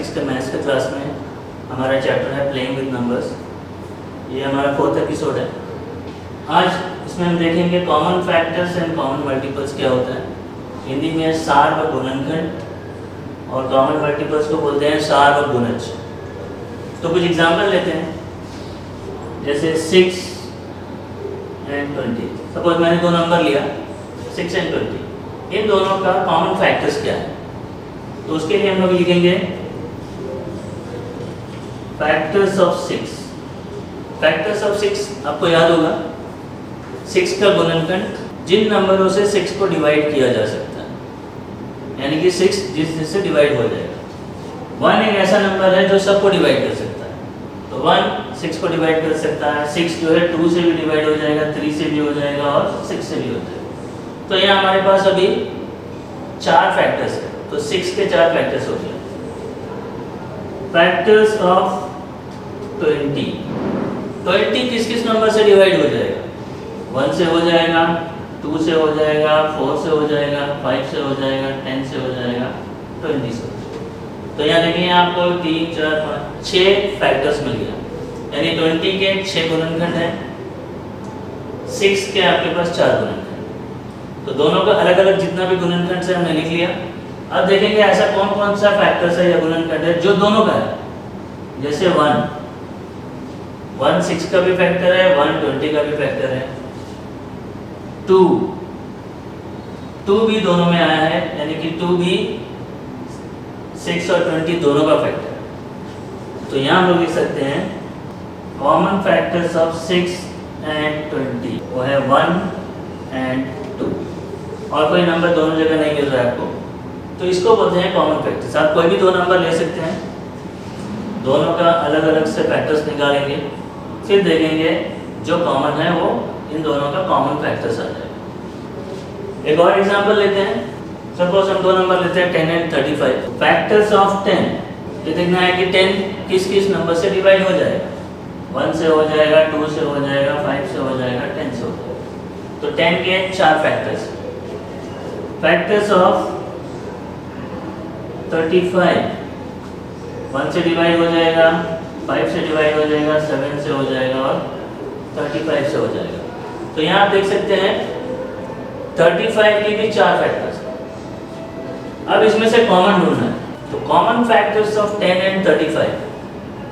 6 के मैथ्स के क्लास में हमारा चैप्टर है प्लेइंग विद नंबर्स। ये हमारा 4th एपिसोड है। आज इसमें हम देखेंगे common factors and common multiples क्या होता है। हिंदी में सार व गुणनखंड और कॉमन मल्टीपल्स को बोलते हैं सार व गुणज। तो कुछ एग्जाम्पल लेते हैं, जैसे 6 एंड 20। सपोज मैंने दो नंबर लिया 6 एंड 20, इन दोनों का कॉमन फैक्टर्स क्या है। तो उसके लिए हम लोग लिखेंगे फैक्टर्स ऑफ 6। फैक्टर्स ऑफ 6 आपको याद होगा 6 का गुणनखंड जिन नंबरों से 6 को डिवाइड किया जा सकता है, यानी कि 6 जिससे डिवाइड हो जाएगा। 1 एक ऐसा नंबर है जो सबको डिवाइड कर सकता है, तो 1 6 को डिवाइड कर सकता है। 6 जो है 2 से भी डिवाइड हो जाएगा, 3 से भी हो जाएगा और 6 से भी हो जाएगा। तो यहाँ हमारे पास अभी 4 फैक्टर्स है, तो 6 के 4 फैक्टर्स हो गए। फैक्टर्स ऑफ 20 किस किस नंबर से डिवाइड हो जाएगा? 1 से हो जाएगा, 2 से हो जाएगा, 4 से हो जाएगा, 5 से हो जाएगा, 10 से हो जाएगा, 20 से हो जाएगा। तो यहाँ देखिए आपको 3 4 5 6 फैक्टर्स मिल गया, यानी 20 के 6 गुणनखंड है, 6 के आपके पास 4 गुणनखंड। तो दोनों का अलग अलग जितना भी गुणनखंड से हमने लिख लिया। अब देखेंगे ऐसा कौन कौन सा फैक्टर्स है या गुणनखंड है जो दोनों का है। जैसे 1 6 का भी फैक्टर है, 1 20 का भी फैक्टर है। 2 भी दोनों में आया है, यानी कि 2 भी 6 और 20 दोनों का फैक्टर है। तो यहाँ हम लोग लिख सकते हैं कॉमन फैक्टर्स ऑफ 6 एंड 20, वो है 1 एंड 2। और कोई नंबर दोनों जगह नहीं मिल रहा है आपको, तो इसको बोलते हैं कॉमन फैक्टर्स। आप कोई भी दो नंबर ले सकते हैं, दोनों का अलग अलग से फैक्टर्स निकालेंगे, फिर देखेंगे जो कॉमन है वो इन दोनों का कॉमन फैक्टर्स आ जाएगा। एक और एग्जांपल लेते हैं। सपोज हम दो नंबर लेते हैं 10 एंड 35। फैक्टर्स ऑफ 10, ये देखना है कि 10 किस किस नंबर से डिवाइड हो जाएगा। 1 से हो जाएगा, 2 से हो जाएगा, 5 से हो जाएगा, 10 से हो जाएगा। तो 10 के 4 फैक्टर्स। फैक्टर्स ऑफ 35, 1 से डिवाइड हो जाएगा, 5 से डिवाइड हो जाएगा, 7 से हो जाएगा और 35 से हो जाएगा। तो यहाँ आप देख सकते हैं 35 की भी 4 फैक्टर्स। अब इसमें से कॉमन ढूंढना है, तो कॉमन फैक्टर्स ऑफ 10 एंड 35,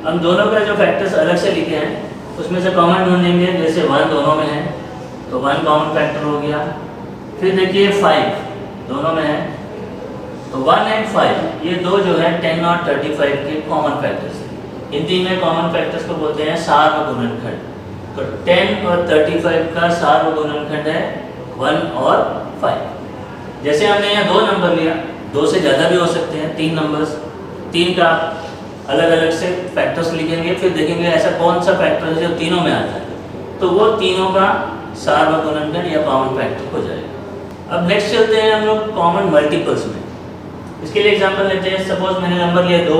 हम दोनों का जो फैक्टर्स अलग से लिखे हैं उसमें से कॉमन ढूंढेंगे। जैसे 1 दोनों में है तो 1 कॉमन फैक्टर हो गया। फिर देखिए 5 दोनों में है, तो 1 एंड 5 ये दो जो है 10 और 35 के कॉमन फैक्टर्स हैं। हिंदी में कॉमन फैक्टर्स को बोलते हैं सार व गुणनखंड। तो 10 और 35 का सार व गुणनखंड है 1 और 5। जैसे हमने यहाँ 2 नंबर लिया, 2 से ज़्यादा भी हो सकते हैं, 3 नंबर्स, 3 का अलग अलग से फैक्टर्स लिखेंगे, फिर देखेंगे ऐसा कौन सा फैक्टर है जो तीनों में आता है, तो वो तीनों का सार व गुणनखंड या कॉमन फैक्टर हो जाएगा। अब नेक्स्ट चलते हैं हम लोग कॉमन मल्टीपल्स में। इसके लिए एग्जांपल लेते हैं। सपोज मैंने नंबर लिया 2,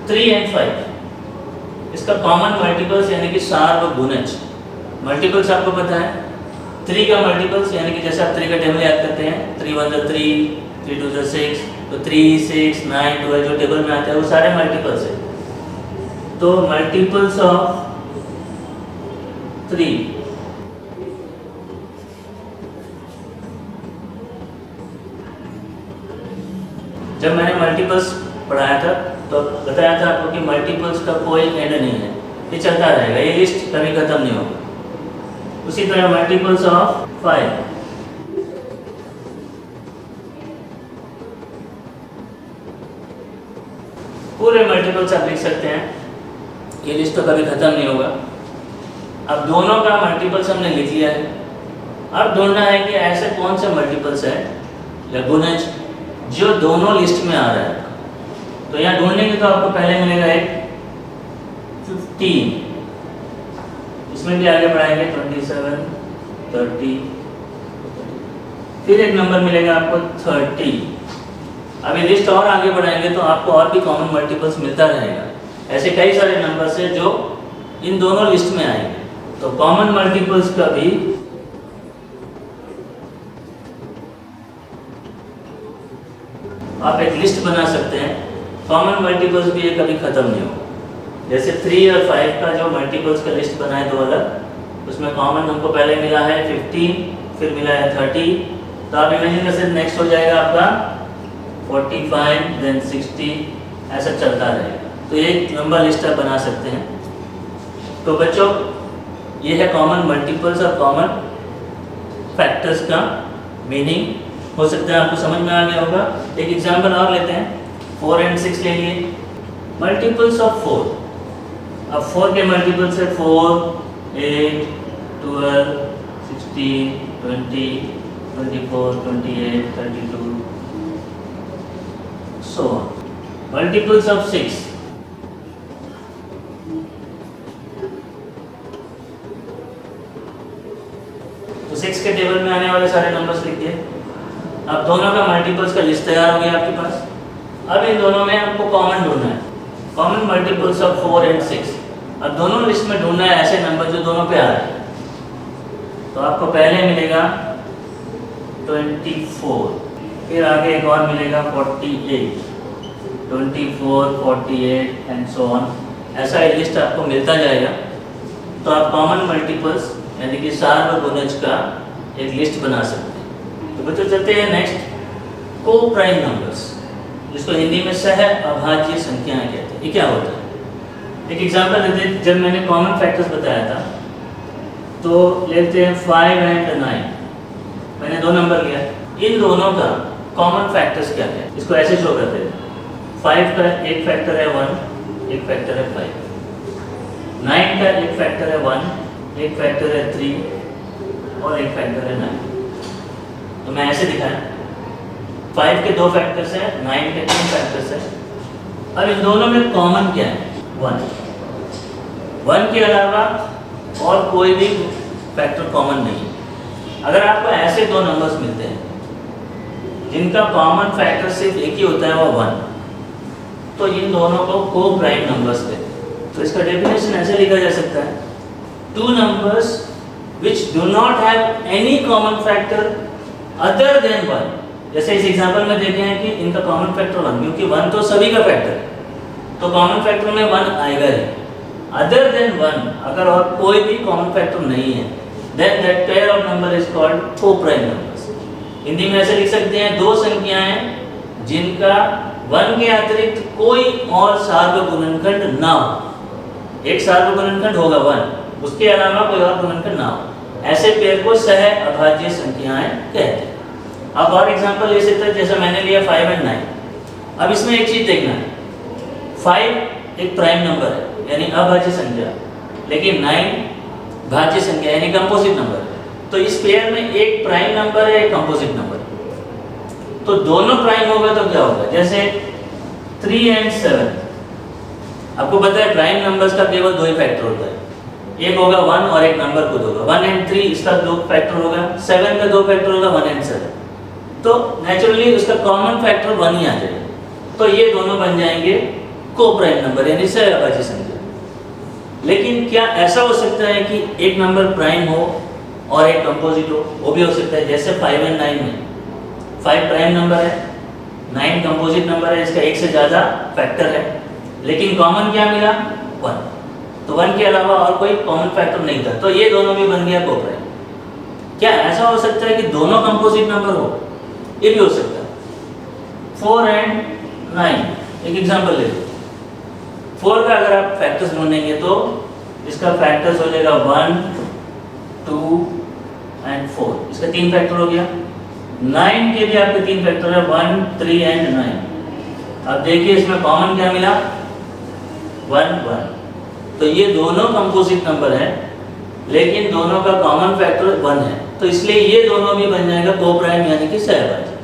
3 एंड 5। इसका कॉमन मल्टीपल्स यानी कि सार व गुणज। मल्टीपल्स आपको पता है 3 का मल्टीपल्स, यानी कि जैसे आप 3 का टेबल याद करते हैं, 3 1 3, 3 2 6, तो 3 6 9 12 जो टेबल में आता है वो सारे मल्टीपल्स है। तो मल्टीपल्स ऑफ 3, जब मैंने मल्टीपल्स पढ़ाया था तो बताया था आपको कि मल्टीपल्स का कोई एंड नहीं है, ये चलता रहेगा, ये लिस्ट कभी खत्म नहीं होगा। उसी तरह मल्टीपल्स ऑफ 5, पूरे मल्टीपल्स आप लिख सकते हैं, ये लिस्ट तो कभी खत्म नहीं होगा। अब दोनों का मल्टीपल्स हमने लिख लिया है। अब ढूंढना है कि ऐसे कौन से मल्टीपल्स है या गुणज जो दोनों लिस्ट में आ रहा है। तो यहाँ ढूंढेंगे तो आपको पहले मिलेगा एक 15, इसमें भी आगे बढ़ाएंगे 27 30, फिर एक नंबर मिलेगा आपको 30। अब ये लिस्ट और आगे बढ़ाएंगे तो आपको और भी कॉमन मल्टीपल्स मिलता रहेगा। ऐसे कई सारे नंबर्स है जो इन दोनों लिस्ट में आएंगे। तो कॉमन मल्टीपल्स का भी आप एक लिस्ट बना सकते हैं कॉमन मल्टीपल्स भी ये कभी ख़त्म नहीं होगा। जैसे 3 और 5 का जो मल्टीपल्स का लिस्ट बना है दो अलग, उसमें कॉमन हमको पहले मिला है 15, फिर मिला है 30, तो आप इमेजिन कर सकते नेक्स्ट हो जाएगा आपका 45, देन 60, ऐसा चलता रहेगा। तो ये एक लंबा लिस्ट आप बना सकते हैं। तो बच्चों ये है कॉमन मल्टीपल्स और कॉमन फैक्टर्स का मीनिंग। हो सकता है आपको समझ में आ गया होगा। एक एग्जांपल और लेते हैं, 4 और 6 ले लिए। मल्टीपल्स ऑफ 4, अब 4 के मल्टीपल्स है 4, 8, 12, 16, 20, 24, 28, 32, so on. Multiples of 6, तो 6 के टेबल में आने वाले सारे नंबर्स लिख दिए। अब दोनों का मल्टीपल्स का लिस्ट तैयार हो गया आपके पास। अब इन दोनों में आपको कॉमन ढूंढना है, कॉमन मल्टीपल्स ऑफ 4 और 6। अब दोनों लिस्ट में ढूंढना है ऐसे नंबर जो दोनों पे आ रहे हैं। तो आपको पहले मिलेगा 24, फिर आगे एक और मिलेगा 48, 24, 48 एंड सो ऑन। ऐसा एक लिस्ट आपको मिलता जाएगा। तो आप कॉमन मल्टीपल्स यानी कि सार्वगुणज का एक लिस्ट बना सकते हैं। तो बच्चों चलते हैं नेक्स्ट, को प्राइम नंबर्स, जिसको हिंदी में सह अभाज्य संख्याएं कहते हैं। ये क्या होता है? एक एग्जांपल देते हैं। जब मैंने कॉमन फैक्टर्स बताया था तो लेते हैं 5 एंड 9, मैंने दो नंबर लिया, इन दोनों का कॉमन फैक्टर्स क्या है इसको ऐसे शो करते हैं। 5 का एक फैक्टर है 1, एक फैक्टर है 5, 9 का एक फैक्टर है 1, एक फैक्टर है 3 और एक फैक्टर है 9। तो मैं ऐसे दिखाया, 5 के दो फैक्टर्स हैं, 9 के 3 फैक्टर्स हैं। अब इन दोनों में कॉमन क्या है? 1। 1 के अलावा और कोई भी फैक्टर कॉमन नहीं है। अगर आपको ऐसे दो नंबर्स मिलते हैं जिनका कॉमन फैक्टर सिर्फ एक ही होता है वो 1, तो इन दोनों को को प्राइम नंबर्स कहते हैं। तो इसका डेफिनेशन ऐसे लिखा जा सकता है, two numbers which do not have any common factor other than 1। जैसे इस एग्जांपल में देखे हैं कि इनका कॉमन फैक्टर 1, क्योंकि 1 तो सभी का फैक्टर है तो कॉमन फैक्टर में 1 आएगा ही। अदर देन 1, अगर और कोई भी कॉमन फैक्टर नहीं है, then that pair of number is called co-prime numbers। Hindi में ऐसे लिख सकते हैं, दो संख्याएं जिनका 1 के अतिरिक्त कोई और सार्वगुणनखंड ना हो। एक सार्वगुणनखंड होगा 1, उसके अलावा कोई और गुणनखंड ना हो, ऐसे पेयर को सह अभाज्य संख्याएं कहते हैं। अब और एग्जांपल ले सकते हैं, जैसे मैंने लिया 5 और 9। अब इसमें एक चीज देखना है, 5 एक प्राइम नंबर है यानी अभाज्य संख्या, लेकिन 9 भाज्य संख्या यानी कंपोजिट नंबर है। तो इस पेयर में एक प्राइम नंबर है, एक कंपोजिट नंबर है। तो दोनों प्राइम होगा तो क्या होगा? जैसे 3 और 7, आपको पता है प्राइम नंबर्स का केवल दो ही फैक्टर होता है, एक होगा 1 और एक नंबर खुद होगा। 1 और 3 इसका दो फैक्टर होगा, 7 का दो फैक्टर होगा 1 और 7। तो नेचुरली उसका कॉमन फैक्टर 1 ही आ जाएगा। तो ये दोनों बन जाएंगे को प्राइम नंबर यानी सह अभाज्य संख्या। लेकिन क्या ऐसा हो सकता है कि एक नंबर प्राइम हो और एक कंपोजिट हो? वो भी हो सकता है। जैसे 5 और 9 में 5 प्राइम नंबर है, 9 कंपोजिट नंबर है, इसका एक से ज़्यादा फैक्टर है, लेकिन कॉमन क्या मिला? 1। तो 1 के अलावा और कोई कॉमन फैक्टर नहीं था, तो ये दोनों भी बन गया को प्राइम। क्या ऐसा हो सकता है कि दोनों कंपोजिट नंबर हो? ये भी हो सकता है। 4 और 9 एक एग्जांपल ले लो। 4 का अगर आप फैक्टर्स ढूंढेंगे तो इसका फैक्टर्स हो जाएगा 1, 2 एंड 4, इसका 3 फैक्टर हो गया। 9 के भी आपके 3 फैक्टर है, 1, 3 एंड 9। अब देखिए इसमें कॉमन क्या मिला? 1, 1। तो ये दोनों कंपोजिट नंबर है, लेकिन दोनों का कॉमन फैक्टर 1 है, तो इसलिए ये दोनों भी बन जाएगा को प्राइम यानी कि सह अभाज्य।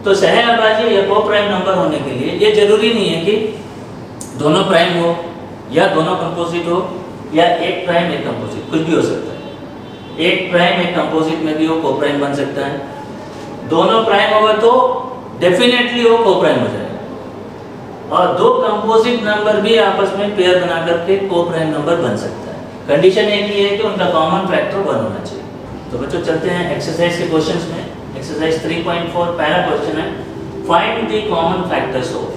तो सह अभाज्य या को प्राइम नंबर होने के लिए ये जरूरी नहीं है कि दोनों प्राइम हो या दोनों कंपोजिट हो या एक प्राइम एक कंपोजिट, कुछ भी हो सकता है। एक प्राइम एक कंपोजिट में भी वो को प्राइम बन सकता है। दोनों प्राइम होगा तो डेफिनेटली वो को प्राइम हो जाएगा। और दो कंपोजिट नंबर भी आपस में पेयर बना करके को प्राइम नंबर बन सकता है। कंडीशन एक ही है कि उनका कॉमन फैक्टर 1 होना चाहिए। तो बच्चों चलते हैं एक्सरसाइज के क्वेश्चंस में। एक्सरसाइज 3.4 पहला क्वेश्चन है, find the common factors of.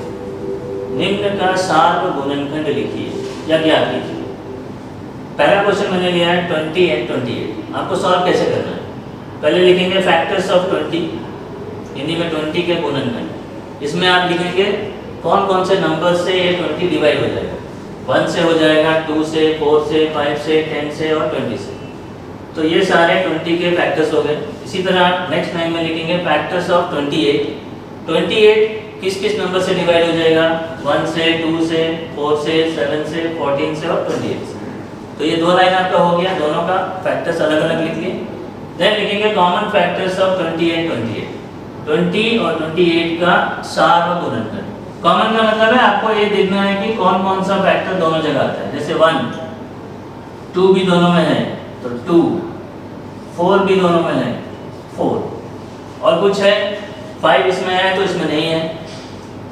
निम्न का सार्व गुणनखंड लिखिए या ज्ञात कीजिए। पहला क्वेश्चन मैंने लिया है 20 एंड 28। आपको सॉल्व कैसे करना है? पहले लिखेंगे फैक्टर्स ऑफ 20, हिंदी में 20 के गुणनखंड। इसमें आप लिखेंगे कौन कौन से नंबर से ये 20 डिवाइड हो जाएगा। 1 से हो जाएगा, 2 से, 4 से, 5 से, 10 से और 20 से। तो ये सारे 20 के फैक्टर्स हो गए। इसी तरह नेक्स्ट लाइन में लिखेंगे फैक्टर्स ऑफ 28। 28 किस किस नंबर से डिवाइड हो जाएगा? 1 से, 2 से, 4 से, 7 से, 14 से और 28 से। तो ये दो लाइन आपका हो गया, दोनों का फैक्टर्स अलग अलग लिख लिए। देन लिखेंगे कॉमन फैक्टर्स ऑफ 20 एंड 28। 20 और 28 का सार्व गुणनखंड। कॉमन का मतलब है आपको ये देखना है कि कौन कौन सा फैक्टर दोनों जगह आता है। जैसे 1, 2 भी दोनों में है तो 2, 4 भी दोनों में है 4, और कुछ है 5 इसमें है तो इसमें नहीं है।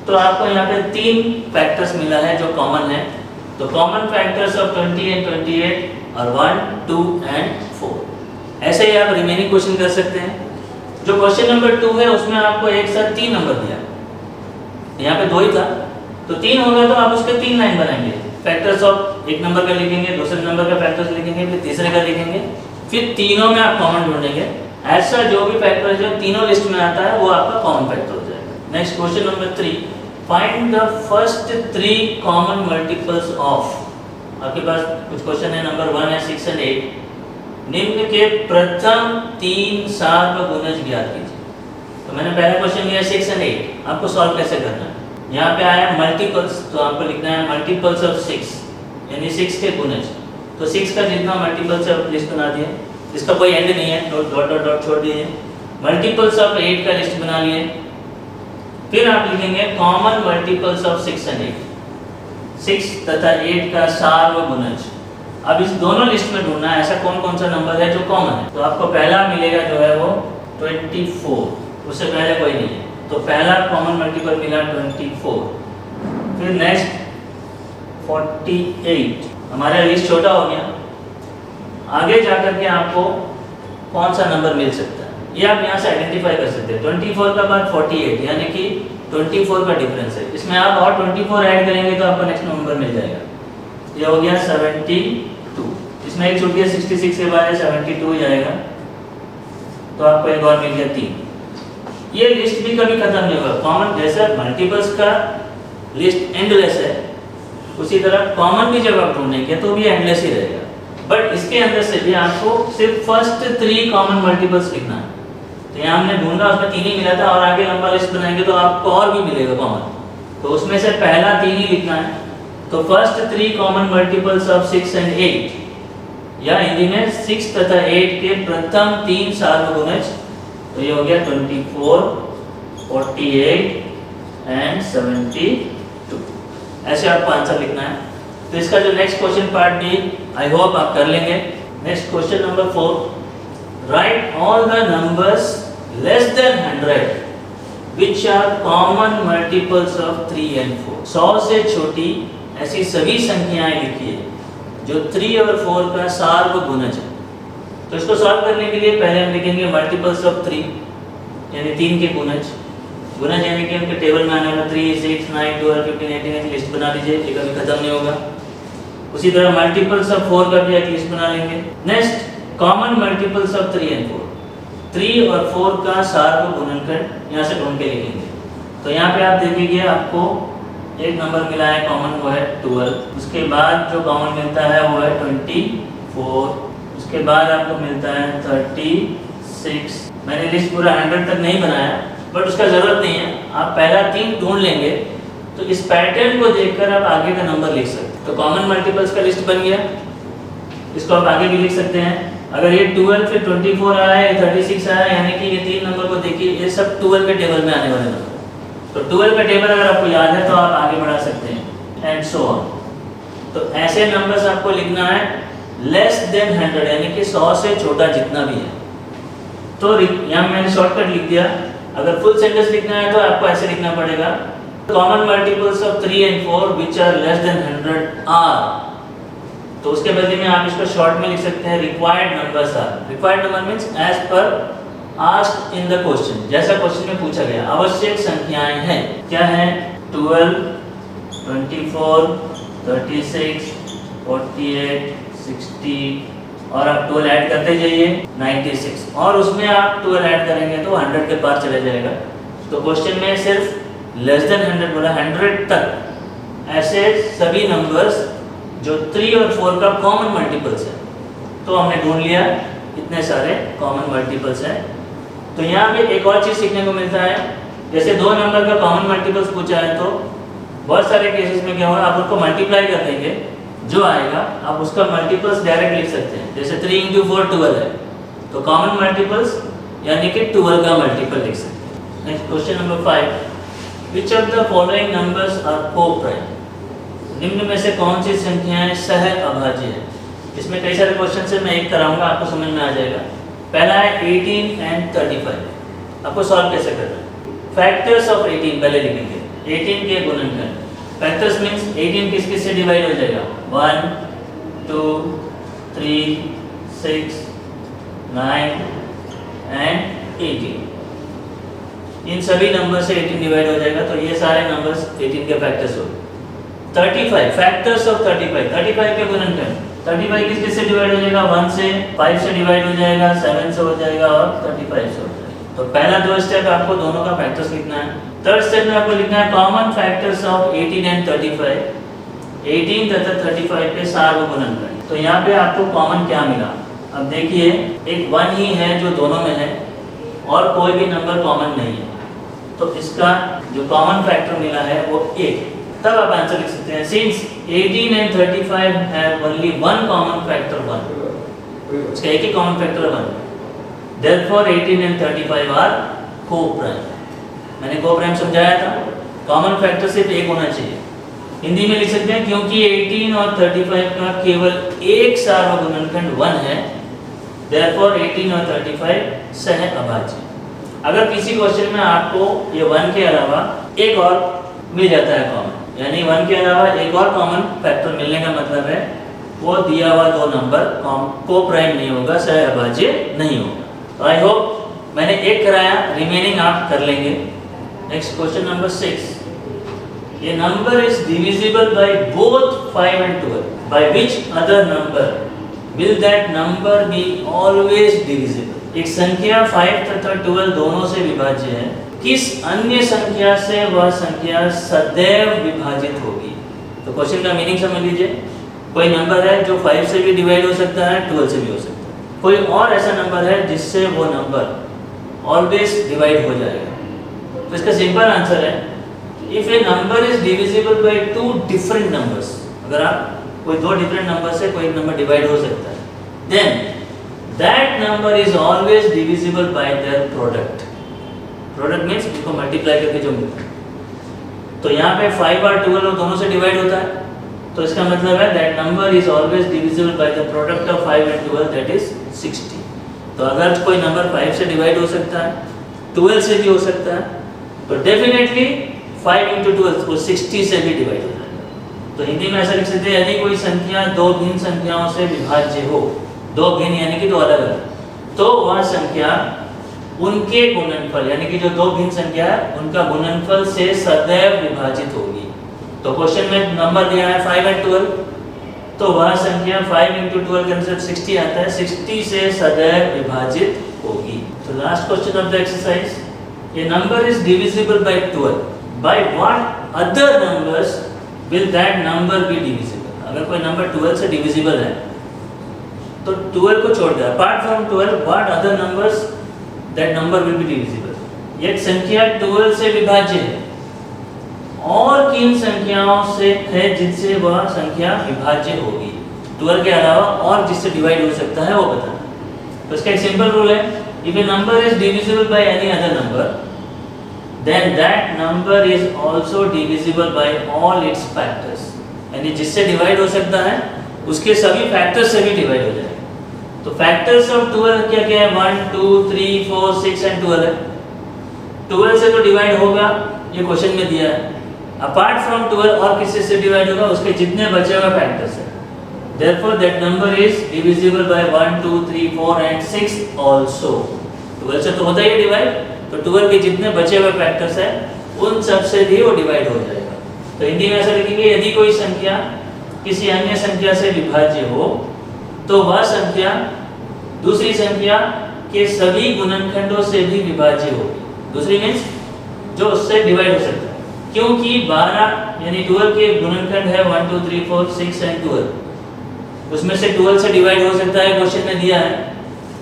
तो आपको यहाँ पे 3 फैक्टर्स मिला है जो कॉमन है। तो कॉमन फैक्टर्स ऑफ 20 एंड 28 और 1, 2 एंड 4। ऐसे ही आप रिमेनिंग क्वेश्चन कर सकते हैं। जो क्वेश्चन नंबर 2 है उसमें आपको एक साथ 3 नंबर दिया, यहाँ पे 2 ही था तो 3 होगा तो आप उसके 3 लाइन बनाएंगे। फैक्टर्स ऑफ एक नंबर का लिखेंगे, दूसरे नंबर का फैक्टर्स लिखेंगे, फिर तीसरे का लिखेंगे, फिर तीनों में आप कॉमन ढूंढेंगे। ऐसा जो भी फैक्टर जो तीनों लिस्ट में आता है वो आपका कॉमन फैक्टर हो जाएगा। Next question number 3, find the first 3 common multiples of. आपके पास कुछ क्वेश्चन है, नंबर 1 है 6 एंड 8। निम्न के प्रथम 3 सार्वगुणज ज्ञात कीजिए। तो मैंने पहला क्वेश्चन लिया 6 एंड 8। आपको सॉल्व कैसे करना है? यहाँ पे आया मल्टीपल्स, तो आपको लिखना है मल्टीपल्स ऑफ 6 यानी 6 के गुणज। तो 6 का जितना मल्टीपल्स है लिस्ट बना दिए, इसका कोई एंड नहीं है, डॉट डॉट डॉट छोड़ दिए। मल्टीपल्स ऑफ 8 का लिस्ट बना लिए। फिर आप लिखेंगे कॉमन मल्टीपल्स ऑफ 6 एंड 8। 6 तथा 8 का सार्वगुणज। अब इस दोनों लिस्ट में ढूंढना है ऐसा कौन कौन सा नंबर है जो कॉमन है। तो आपको पहला मिलेगा जो है वो 24, उससे पहले कोई नहीं है। तो पहला कॉमन मल्टीपल मिला 24। फिर नेक्स्ट 48, हमारा लिस्ट छोटा हो गया। आगे जाकर के आपको कौन सा नंबर मिल सकता है ये आप यहाँ से आइडेंटिफाई कर सकते हैं। 24 का बाद 48 यानी कि 24 का डिफरेंस है। इसमें आप और 24 ऐड करेंगे तो आपको नेक्स्ट नंबर मिल जाएगा। ये हो गया 72। इसमें एक छूट गया 66 के बाद 72 जाएगा, तो आपको एक और मिल गया 3। ये लिस्ट भी कभी खत्म नहीं होगा। कॉमन जैसे मल्टीपल्स का लिस्ट एंडलेस है, उसी तरह कॉमन भी जब आप ढूंढेंगे तो भी एंडलेस ही रहेगा। बट इसके अंदर से भी आपको सिर्फ फर्स्ट 3 कॉमन मल्टीपल्स लिखना है। तो यहाँ हमने ढूंढा, उसमें 3 ही मिला था और आगे लंबा लिस्ट बनाएंगे तो आपको और भी मिलेगा कॉमन। तो उसमें से पहला 3 ही लिखना है। तो first 3 common multiples of 6 and 8, या हिंदी में 6 तथा 8 के प्रथम 3 सार्वगुणज। तो ये हो गया 24, 48 एंड 72। ऐसे आपको आंसर लिखना है। तो इसका जो नेक्स्ट क्वेश्चन पार्ट भी आई होप आप कर लेंगे। Next question number 4, right all the numbers less than 100 which are common multiples of 3 and 4। 100 से छोटी ऐसी सभी संख्याएं लिखिए जो 3 और 4 का सार्वगुणज है। तो इसको सॉल्व करने के लिए पहले हम लिखेंगे मल्टीपल्स ऑफ 3 यानी 3 के गुणज। गुणज यानी कि उनके टेबल में आने वाला 3, 6, 9, 12, 15, 18 की लिस्ट बना लीजिए, ये कभी खत्म नहीं होगा। उसी तरह मल्टीपल्स ऑफ 4 का भी एक लिस्ट बना लेंगे। Next common multiples of 3 and 4। 3 और 4 का सार्वगुणनखंड यहाँ से ढूंढ के लिखेंगे। तो यहाँ पे आप देखिए आपको एक नंबर मिला है कॉमन, वो है 12। उसके बाद जो कॉमन मिलता है वो है 24। उसके बाद आपको मिलता है 36। मैंने लिस्ट पूरा 100 तक नहीं बनाया बट उसका ज़रूरत नहीं है, आप पहला 3 ढूंढ लेंगे तो इस पैटर्न को देखकर आप आगे का नंबर लिख सकते हैं। तो कॉमन मल्टीपल्स का लिस्ट बन गया, इसको आप आगे भी लिख सकते हैं। अगर ये 12 फिर 24 आया है, 36 आया है, यानी कि ये 3 नंबर को देखिए, ये सब 12 के टेबल में आने वाले नंबर। तो 12 का टेबल अगर आपको याद है तो आप आगे बढ़ा सकते हैं एंड सो ऑन। तो ऐसे नंबर्स आपको लिखना है लेस देन 100 यानी कि 100 से छोटा जितना भी है। तो यहाँ मैंने शॉर्टकट लिख दिया। अगर फुल सेंटेंस लिखना है तो आपको ऐसे लिखना पड़ेगा, common multiples of 3 and 4 which are less than 100 are. तो उसके बदले में आप इसको शॉर्ट में लिख सकते हैं required numbers are. Required number means as per asked in the question, जैसा क्वेश्चन में पूछा गया। आवश्यक संख्याएं हैं क्या है 12, 24, 36, 48, 60 और आप 12 ऐड करते जाइए 96 और उसमें आप 12 ऐड करेंगे तो 100 के पार चले जाएगा। तो क्वेश्चन में सिर्फ लेस देन 100 बोला, 100 तक ऐसे सभी नंबर्स जो 3 और 4 का कॉमन मल्टीपल्स है। तो हमने ढूंढ लिया इतने सारे कॉमन मल्टीपल्स हैं। तो यहाँ पे एक और चीज़ सीखने को मिलता है, जैसे दो नंबर का कॉमन मल्टीपल्स पूछा है तो बहुत सारे केसेस में क्या होगा, आप उसको मल्टीप्लाई कर देंगे, जो आएगा आप उसका मल्टीपल्स डायरेक्ट लिख सकते हैं। जैसे 3 × 4 12 है, तो कॉमन मल्टीपल्स यानी कि 12 का मल्टीपल लिख सकते हैं। Next question number 5, which of the following numbers are coprime? निम्न में से कौन सी संख्याएं सह अभाज्य है? इसमें कई सारे क्वेश्चन से मैं एक कराऊंगा, आपको समझ में आ जाएगा। पहला है 18 and 35, आपको सॉल्व कैसे करना है। फैक्टर्स ऑफ 18 पहले लिखेंगे, 18 के गुणनखंड। फैक्टर्स मींस 18 किस किस से डिवाइड हो जाएगा, 1, 2, 3, 6, 9 and 18। इन सभी नंबर से 18 डिवाइड हो जाएगा, तो ये सारे नंबर्स 18 के फैक्टर्स हो। 35 फैक्टर्स ऑफ 35 के गुणनखंड। 35 किस किस से डिवाइड हो जाएगा, 1 से, 5 से डिवाइड हो जाएगा, 7 से हो जाएगा और 35 से हो जाएगा। तो पहला दो स्टेप आपको दोनों का फैक्टर्स लिखना है। थर्ड स्टेप में आपको लिखना है कॉमन फैक्टर्स ऑफ 18 and 35, 18 तथा 35 के सार्वगुणनखंड। तो यहाँ पे आपको कॉमन क्या मिला, अब देखिए एक 1 ही है जो दोनों में है और कोई भी नंबर कॉमन नहीं है, तो इसका जो कॉमन फैक्टर मिला है वो 1। तब आप आंसर लिख सकते हैं, since 18 and 35 have only one common factor 1, इसका एक ही common factor 1, therefore 18 and 35 are co-prime। मैंने co-prime समझाया था, कॉमन फैक्टर सिर्फ एक होना चाहिए। हिंदी में लिख सकते हैं क्योंकि 18 और 35 का केवल एक सार्वगुणनखंड 1 है, therefore 18 और 35 सह अभाज्य। अगर किसी क्वेश्चन में आपको ये 1 के अलावा एक और मिल जाता है कॉमन, यानी 1 के अलावा एक और कॉमन फैक्टर मिलने का मतलब है वो दिया हुआ दो नंबर को-प्राइम नहीं होगा, सह अभाज्य नहीं होगा। तो आई होप मैंने एक कराया, रिमेनिंग आप कर लेंगे। नेक्स्ट क्वेश्चन नंबर 6, ये number is divisible by both 5 and 12, by which other number will that number be always divisible? एक संख्या 5 तथा 12 दोनों से विभाज्य है, किस अन्य संख्या से वह संख्या सदैव विभाजित होगी? तो क्वेश्चन का मीनिंग समझ लीजिए, कोई नंबर है जो 5 से भी डिवाइड हो सकता है, 12 से भी हो सकता है। कोई और ऐसा नंबर है जिससे वो नंबर ऑलवेज डिवाइड हो जाएगा। तो इसका सिंपल आंसर है, if a number is divisible bye 2 different numbers, अगर आप कोई दो डिफरेंट नंबर से कोई एक नंबर डिवाइड हो सकता है, then that number is always divisible by their product. Product means इसको मल्टीप्लाई करके जो मिलता है। तो यहाँ पे 5 और 12 दोनों से डिवाइड होता है, तो इसका मतलब है that number is always divisible by the product of 5 and 12, that is 60। तो अगर कोई नंबर 5 से डिवाइड हो सकता है, 12 से भी हो सकता है, तो डेफिनेटली 5 × 12 वो 60 से भी डिवाइड हो जाएगा। तो हिंदी में ऐसा लिख सकते हैं, यदि कोई संख्या दो भिन्न संख्याओं से विभाज्य हो, दो भिन्न यानी कि दो अलग अलग, तो वह संख्या उनके गुणनफल यानी कि जो दो भिन्न संख्या है उनका गुणनफल से सदैव विभाजित होगी। तो क्वेश्चन में नंबर दिया है 5 and 12, तो वह संख्या 5 × 12 के अनुसार 60 आता है, 60 से सदैव विभाजित होगी। तो last question of the exercise, A number is divisible bye 12, by what other numbers will that number be divisible? अगर कोई नंबर 12 से डिविजिबल है तो 12 को छोड़ दिया, apart from 12 what other numbers that number will be divisible? एक संख्या 12 से विभाज्य है और किन संख्याओं से है जिनसे वह संख्या विभाज्य होगी? 12 के अलावा और जिससे डिवाइड हो सकता है वो बताना। तो इसका एक सिंपल रूल है, if a number is divisible by any other number, then that number is also divisible by all its factors. यानी जिससे डिवाइड हो सकता है उसके सभी फैक्टर्स से भी डिवाइड हो जाएगा। तो फैक्टर्स ऑफ 12 क्या क्या है, 1, 2, 3, 4, 6 and 12 है। 12 से तो डिवाइड होगा, ये क्वेश्चन में दिया है। अपार्ट फ्रॉम 12 और किसी से डिवाइड होगा, उसके जितने बचे हुए फैक्टर्स हैं, therefore that number is divisible by 1, 2, 3, 4 and 6 also। 12 से तो होता ही है डिवाइड, तो 12 के जितने बचे हुए फैक्टर्स हैं उन सब से भी वो डिवाइड हो जाएगा। तो हिंदी में ऐसा लिखेंगे, यदि कोई संख्या किसी अन्य संख्या से विभाज्य हो तो वह संख्या दूसरी संख्या के सभी गुणनखंडों से भी विभाज्य होगी। दूसरी मीन्स जो उससे डिवाइड हो सकता है, क्योंकि 12 यानी 12 के गुणनखंड है 1 2 3 4 6 एंड 12, उसमें से 12 से डिवाइड हो सकता है, क्वेश्चन में दिया है।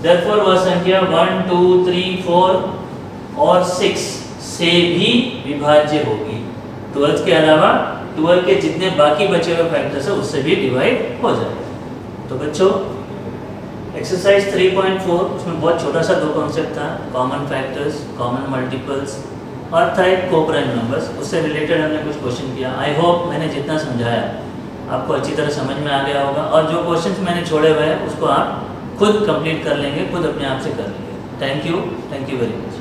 देयरफॉर वह संख्या 1 2 3 4 और 6 से भी विभाज्य होगी। 12 के अलावा 12 के जितने बाकी बचे हुए फैक्टर्स है उससे भी डिवाइड हो जाएगा। तो बच्चों एक्सरसाइज 3.4 उसमें बहुत छोटा सा 2 कॉन्सेप्ट था, कॉमन फैक्टर्स, कॉमन मल्टीपल्स और था एक कोप्राइम नंबर्स, उससे रिलेटेड हमने कुछ क्वेश्चन किया। आई होप मैंने जितना समझाया आपको अच्छी तरह समझ में आ गया होगा, और जो क्वेश्चंस मैंने छोड़े हुए हैं उसको आप खुद कंप्लीट कर लेंगे, खुद अपने आप से कर लेंगे। Thank you very much.